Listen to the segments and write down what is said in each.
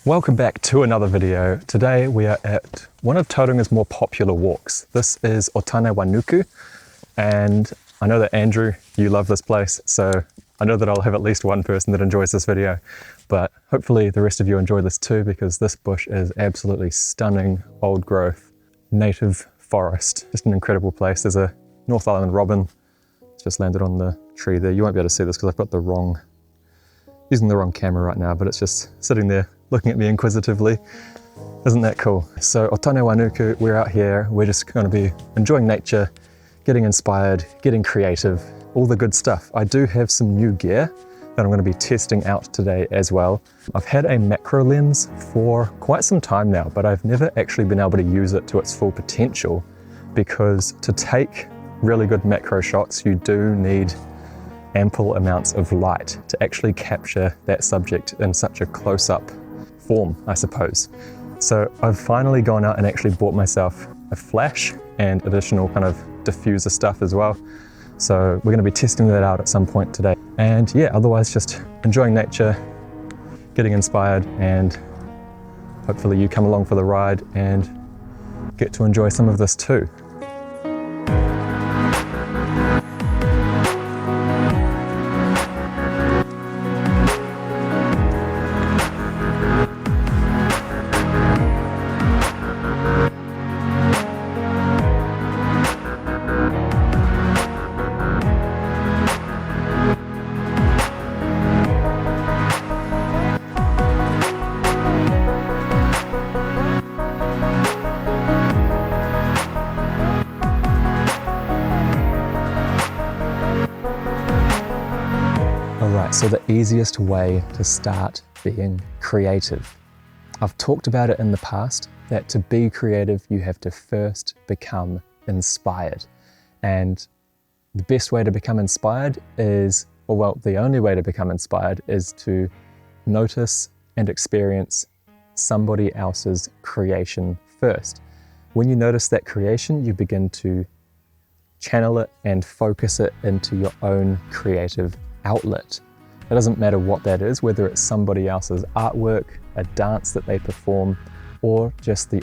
Welcome back to another video. Today we are at one of Tauranga's more popular walks. This is Otanewainuku, and I know that Andrew, you love this place, so I know that I'll have at least one person that enjoys this video, but hopefully the rest of you enjoy this too, because this bush is absolutely stunning, old growth, native forest. Just an incredible place. There's a North Island robin. It's just landed on the tree there. You won't be able to see this because I've got using the wrong camera right now, but it's just sitting there looking at me inquisitively. Isn't that cool? So Otanewainuku, we're out here, we're just going to be enjoying nature, getting inspired, getting creative, all the good stuff. I do have some new gear that I'm going to be testing out today as well. I've had a macro lens for quite some time now, but I've never actually been able to use it to its full potential, because to take really good macro shots, you do need ample amounts of light to actually capture that subject in such a close-up form, I suppose. So I've finally gone out and actually bought myself a flash and additional kind of diffuser stuff as well. So we're going to be testing that out at some point today. And yeah, otherwise just enjoying nature, getting inspired, and hopefully you come along for the ride and get to enjoy some of this too. Alright, so the easiest way to start being creative. I've talked about it in the past, that to be creative you have to first become inspired. And the best way to become inspired is, or well, the only way to become inspired is to notice and experience somebody else's creation first. When you notice that creation, you begin to channel it and focus it into your own creative outlet. It doesn't matter what that is, whether it's somebody else's artwork, a dance that they perform, or just the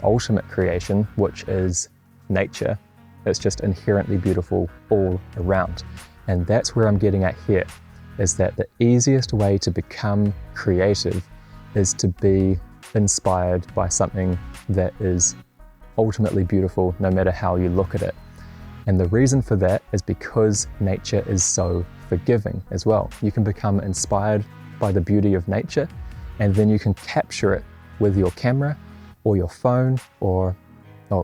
ultimate creation, which is nature. It's just inherently beautiful all around. And that's where I'm getting at here, is that the easiest way to become creative is to be inspired by something that is ultimately beautiful, no matter how you look at it. And the reason for that is because nature is so forgiving as well. You can become inspired by the beauty of nature, and then you can capture it with your camera or your phone or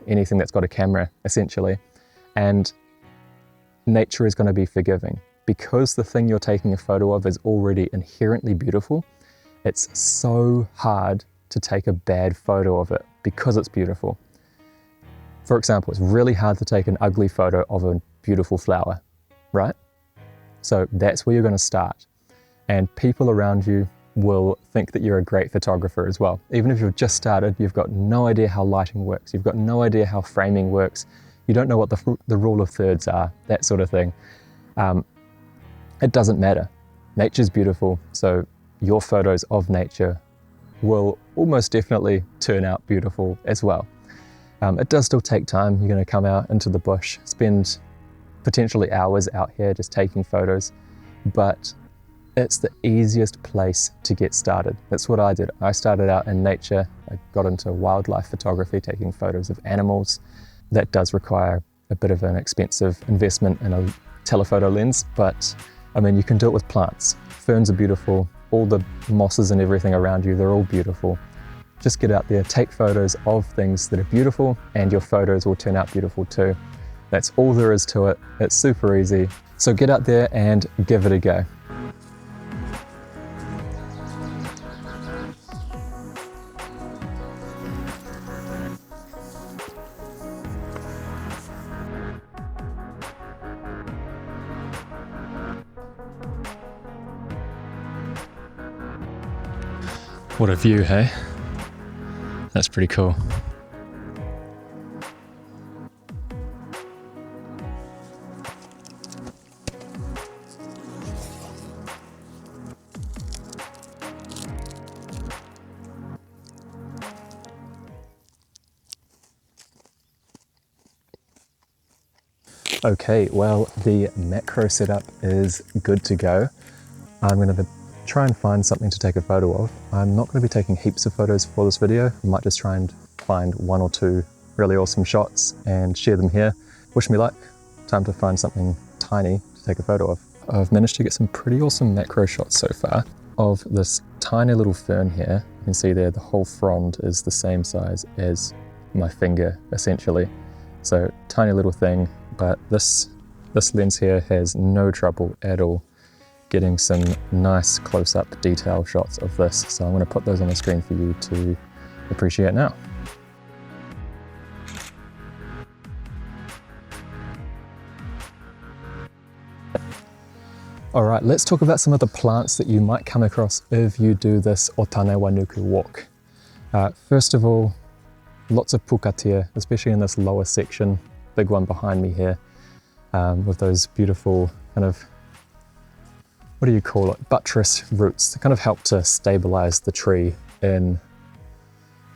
anything that's got a camera, essentially. And nature is going to be forgiving. Because the thing you're taking a photo of is already inherently beautiful, it's so hard to take a bad photo of it because it's beautiful. For example, it's really hard to take an ugly photo of a beautiful flower, right? So that's where you're going to start. And people around you will think that you're a great photographer as well. Even if you've just started, you've got no idea how lighting works, you've got no idea how framing works, you don't know what the rule of thirds are, that sort of thing. It doesn't matter. Nature's beautiful, so your photos of nature will almost definitely turn out beautiful as well. It does still take time. You're going to come out into the bush, spend potentially hours out here just taking photos, but it's the easiest place to get started. That's what I did. I started out in nature. I got into wildlife photography, taking photos of animals. That does require a bit of an expensive investment in a telephoto lens, but I mean, you can do it with plants. Ferns are beautiful. All the mosses and everything around you, they're all beautiful. Just get out there, take photos of things that are beautiful, and your photos will turn out beautiful too. That's all there is to it. It's super easy. So get out there and give it a go. What a view, hey? That's pretty cool. Okay, well, the macro setup is good to go. I'm going to try and find something to take a photo of. I'm not going to be taking heaps of photos for this video. I might just try and find one or two really awesome shots and share them here. Wish me luck. Time to find something tiny to take a photo of. I've managed to get some pretty awesome macro shots so far of this tiny little fern here. You can see there the whole frond is the same size as my finger, essentially. So tiny little thing, but this lens here has no trouble at all getting some nice close-up detail shots of this. So I'm going to put those on the screen for you to appreciate now. All right, let's talk about some of the plants that you might come across if you do this Otanewainuku walk. First of all, lots of pukatea, especially in this lower section, big one behind me here, with those beautiful kind of, what do you call it, buttress roots that kind of help to stabilize the tree in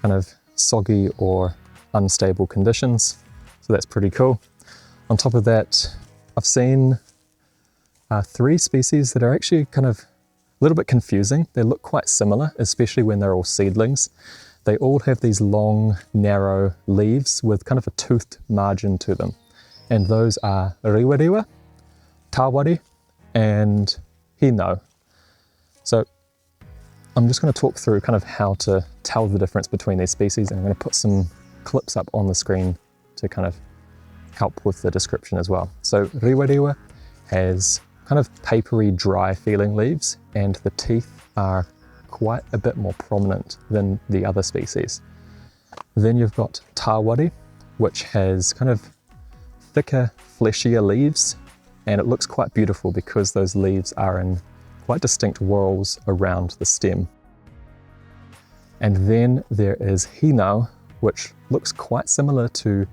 kind of soggy or unstable conditions. So that's pretty cool. On top of that, I've seen 3 species that are actually kind of a little bit confusing. They look quite similar, especially when they're all seedlings. They all have these long, narrow leaves with kind of a toothed margin to them. And those are riwariwa, tawari, and hino. So I'm just going to talk through kind of how to tell the difference between these species, and I'm going to put some clips up on the screen to kind of help with the description as well. So riwariwa has kind of papery, dry feeling leaves, and the teeth are quite a bit more prominent than the other species. Then you've got tawari, which has kind of thicker, fleshier leaves, and it looks quite beautiful because those leaves are in quite distinct whorls around the stem. And then there is hino, which looks quite similar to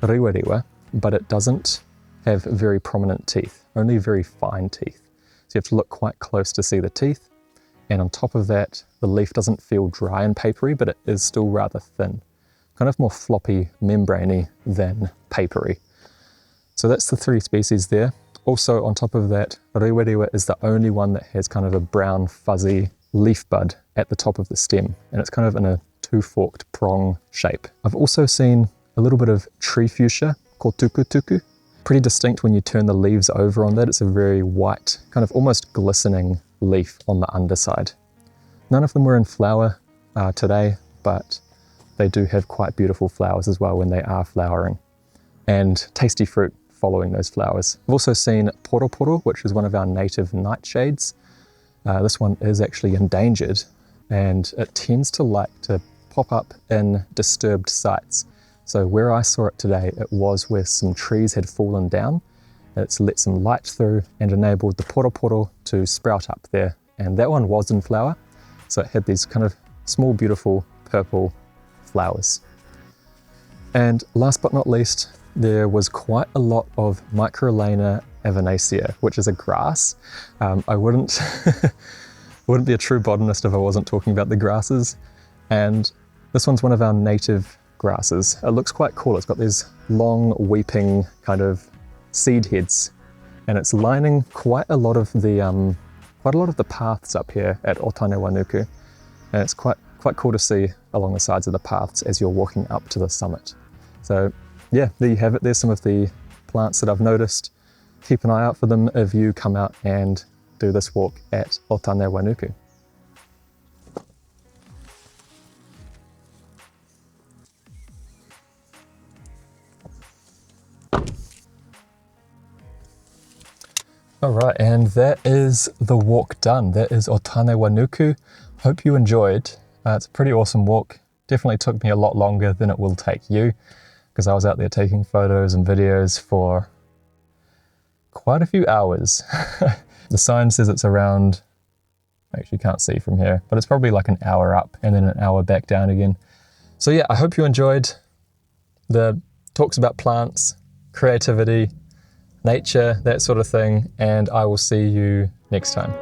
riwariwa, but it doesn't have very prominent teeth, only very fine teeth. So you have to look quite close to see the teeth. And on top of that, the leaf doesn't feel dry and papery, but it is still rather thin, kind of more floppy, membraney than papery. So that's the 3 species there. Also on top of that, riwariwa is the only one that has kind of a brown fuzzy leaf bud at the top of the stem, and it's kind of in a 2-forked prong shape. I've also seen a little bit of tree fuchsia called tukutuku. Pretty distinct when you turn the leaves over on that. It's a very white, kind of almost glistening leaf on the underside. None of them were in flower today, but they do have quite beautiful flowers as well when they are flowering, and tasty fruit following those flowers. I've also seen poroporo, which is one of our native nightshades. This one is actually endangered, and it tends to like to pop up in disturbed sites. So where I saw it today, it was where some trees had fallen down. It's let some light through and enabled the poroporo to sprout up there. And that one was in flower, so it had these kind of small, beautiful purple flowers. And last but not least, there was quite a lot of Microlana avanacea, which is a grass. I wouldn't be a true botanist if I wasn't talking about the grasses. And this one's one of our native grasses. It looks quite cool. It's got these long weeping kind of seed heads, and it's lining quite a lot of the paths up here at Otanewainuku, and it's quite cool to see along the sides of the paths as you're walking up to the summit. So yeah, there you have it. There's some of the plants that I've noticed. Keep an eye out for them if you come out and do this walk at Otanewainuku. All right, and that is the walk done. That is Otanewainuku. Hope you enjoyed. It's a pretty awesome walk. Definitely took me a lot longer than it will take you, because I was out there taking photos and videos for quite a few hours. The sign says it's around, I actually can't see from here, but it's probably like an hour up and then an hour back down again. So yeah, I hope you enjoyed the talks about plants, creativity, nature, that sort of thing, and I will see you next time.